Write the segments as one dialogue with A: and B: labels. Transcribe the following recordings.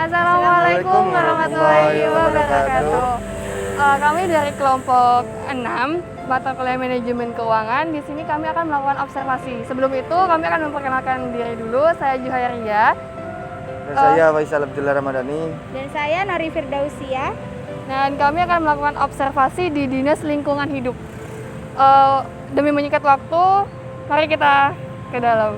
A: Assalamualaikum warahmatullahi wabarakatuh. Kami dari kelompok 6 mata kuliah manajemen keuangan. Di sini kami akan melakukan observasi. Sebelum itu kami akan memperkenalkan diri dulu. Saya Juhairia.
B: Dan saya Faisal Abdullah Ramadhani.
C: Dan saya Nori Firdausia.
A: Dan kami akan melakukan observasi di Dinas Lingkungan Hidup. Demi menyingkat waktu, mari kita ke dalam.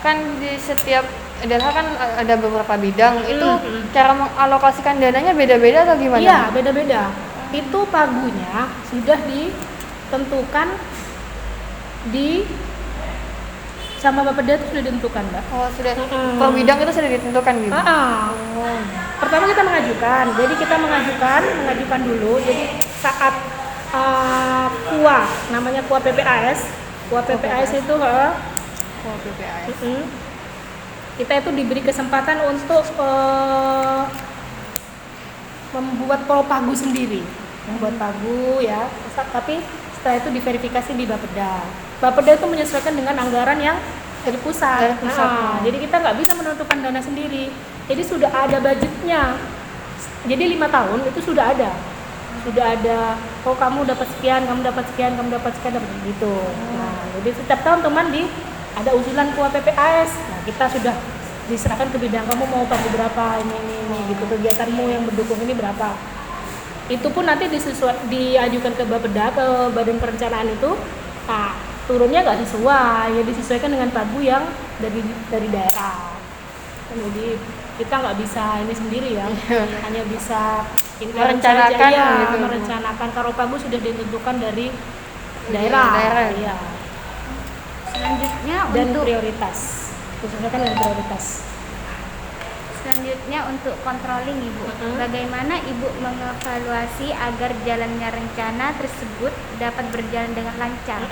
A: Kan di setiap daerah kan ada beberapa bidang, itu cara mengalokasikan dananya beda-beda atau gimana?
C: Iya, beda-beda. Itu pagunya sudah ditentukan sama Bapeda itu sudah ditentukan, Mbak.
A: Oh, sudah. Per bidang itu sudah ditentukan gitu.
C: Pertama kita mengajukan. Jadi kita mengajukan dulu. Jadi saat KUA, namanya KUA PPAS. KUA PPAS itu
A: PPAS.
C: Kita itu diberi kesempatan untuk membuat pagu sendiri, membuat pagu ya. Tapi setelah itu diverifikasi di Bapeda. Bapeda itu menyesuaikan dengan anggaran yang dari pusat. Jadi kita nggak bisa menentukan dana sendiri. Jadi sudah ada budgetnya. Jadi 5 tahun itu sudah ada. Oh kamu dapat sekian, kamu dapat sekian, dapat gitu. Nah, jadi setiap tahun teman ada usulan KUA PPAS. Nah, kita sudah diserahkan ke bidang, kamu mau pagu berapa, ini gitu, kegiatanmu yang mendukung ini berapa. Itu pun nanti diajukan ke Bapeda, ke Badan Perencanaan itu. Nah, turunnya nggak sesuai, ya disesuaikan dengan pagu yang dari daerah. Jadi kita nggak bisa ini sendiri ya, hanya bisa
A: merencanakan gitu.
C: Merencanakan. Kalau pagu sudah ditentukan dari daerah. Iya.
D: Selanjutnya
C: dan
D: untuk
C: prioritas, disesuaikan dengan prioritas.
D: Selanjutnya untuk controlling Ibu. Bagaimana Ibu mengevaluasi agar jalannya rencana tersebut dapat berjalan dengan lancar?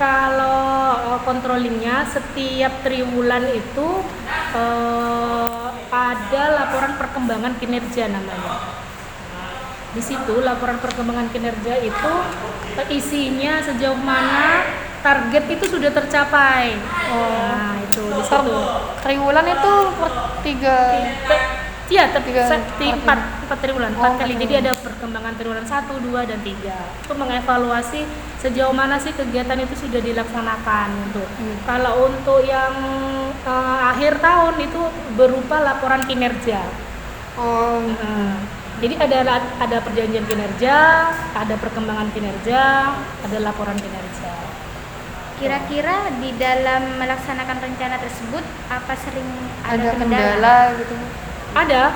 C: Kalau controllingnya setiap triwulan itu ada laporan perkembangan kinerja namanya. Di situ laporan perkembangan kinerja itu isinya sejauh mana target itu sudah tercapai. Nah, itu di situ.
A: Triwulan itu
C: empat triwulan, 4 kali. Jadi ada perkembangan triwulan 1, 2, dan 3. Itu mengevaluasi sejauh mana sih kegiatan itu sudah dilaksanakan untuk. Kalau untuk yang akhir tahun itu berupa laporan kinerja. Jadi ada perjanjian kinerja, ada perkembangan kinerja, ada laporan kinerja.
D: Kira-kira di dalam melaksanakan rencana tersebut apa sering ada
A: kendala gitu?
C: Ada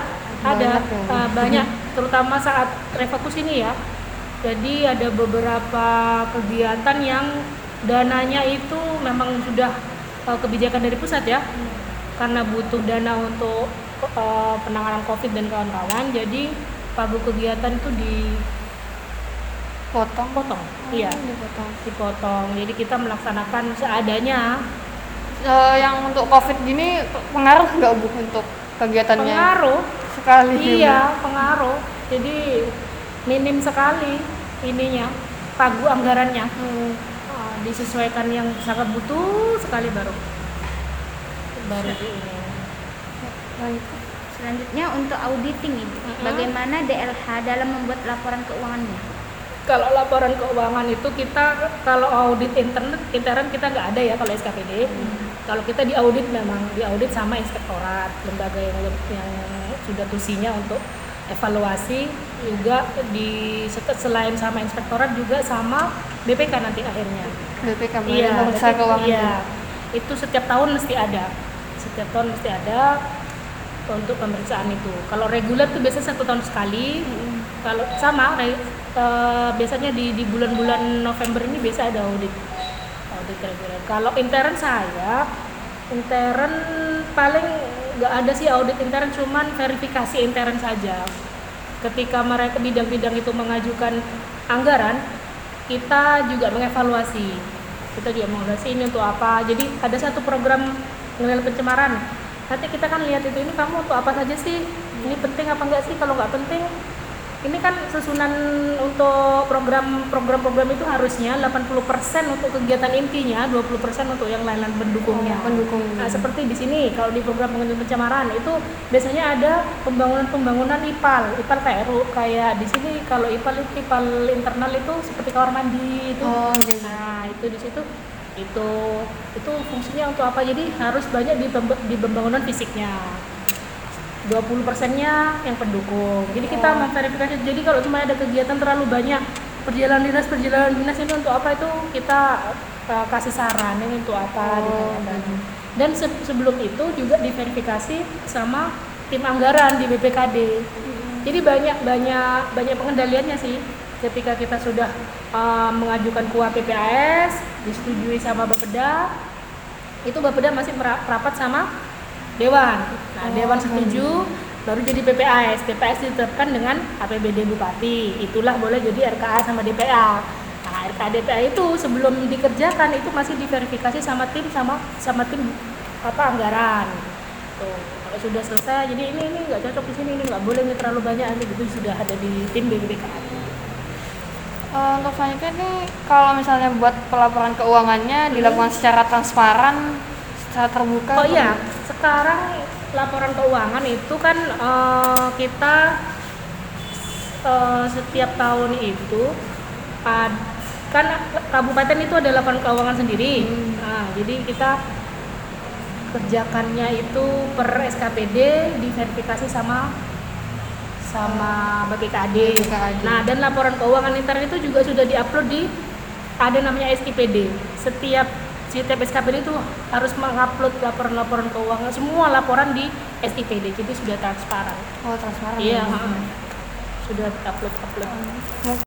C: banyak, terutama saat refokus ini ya. Jadi ada beberapa kegiatan yang dananya itu memang sudah kebijakan dari pusat ya, karena butuh dana untuk penanganan COVID dan kawan-kawan. Jadi pagu kegiatan itu dipotong. Iya, dipotong. Jadi kita melaksanakan seadanya.
A: Yang untuk COVID gini pengaruh nggak Bu untuk kegiatannya?
C: Pengaruh
A: sekali.
C: Iya, pengaruh. Jadi minim sekali ininya, pagu anggarannya. Disesuaikan yang sangat butuh sekali baru ini.
D: Selanjutnya untuk auditing Ibu. Bagaimana DLH dalam membuat laporan keuangannya?
C: Kalau laporan keuangan itu kita, kalau audit intern kita nggak ada ya kalau SKPD. Kalau kita diaudit sama inspektorat, lembaga yang sudah tusinya untuk evaluasi, juga selain sama inspektorat juga sama BPK nanti akhirnya.
A: BPK Pemeriksa Keuangan.
C: Iya. Itu setiap tahun mesti ada. Untuk pemeriksaan itu. Kalau reguler itu biasanya 1 tahun sekali. Kalau biasanya di bulan-bulan November ini biasa ada audit reguler. Kalau intern paling nggak ada sih audit intern, cuman verifikasi intern saja. Ketika mereka bidang-bidang itu mengajukan anggaran, kita juga mengevaluasi. Ini untuk apa. Jadi ada satu program pengendalian pencemaran. Nanti kita kan lihat ini kamu untuk apa saja sih, ini penting apa enggak sih. Kalau nggak penting ini kan susunan untuk program-program itu harusnya 80% untuk kegiatan intinya, 20% untuk yang lain-lain pendukungnya.
A: Pendukung.
C: Nah, seperti di sini kalau di program pengendalian pencemaran itu biasanya ada pembangunan IPAL KRU, kayak di sini kalau IPAL internal itu seperti kamar mandi itu.
A: Oh, gitu.
C: Nah, itu di situ itu fungsinya untuk apa? Jadi harus banyak di pembangunan fisiknya. 20%-nya yang pendukung. Jadi kita memverifikasi. Jadi kalau cuma ada kegiatan terlalu banyak perjalanan dinas itu untuk apa, itu kita kasih saran ini untuk apa ditanya. Dan sebelum itu juga diverifikasi sama tim anggaran di BPKD. Jadi banyak pengendaliannya sih. Ketika kita sudah mengajukan KUA PPAS, disetujui sama Bapeda, itu Bapeda masih merapat sama Dewan. Nah, Dewan setuju baru jadi PPAS. PPAS ditetapkan dengan APBD Bupati. Itulah boleh jadi RKA sama DPA. Nah, RKA DPA itu sebelum dikerjakan itu masih diverifikasi sama tim anggaran. Tuh, kalau sudah selesai, jadi ini nggak cocok di sini, ini nggak boleh, ini terlalu banyak, nanti gitu sudah ada di tim BPKA.
A: Untuk selanjutnya nih, kalau misalnya buat pelaporan keuangannya dilakukan secara transparan, secara terbuka.
C: Oh iya, sekarang laporan keuangan itu kan kita setiap tahun itu kan kabupaten itu ada laporan keuangan sendiri. Nah, jadi kita kerjakannya itu per SKPD, diverifikasi sama BPKD. Nah, dan laporan keuangan intern itu juga sudah diupload di ada namanya SIPD. Setiap SKPD itu harus mengupload laporan keuangan, semua laporan di SIPD, jadi sudah transparan.
A: Oh, transparan.
C: Iya, sudah upload.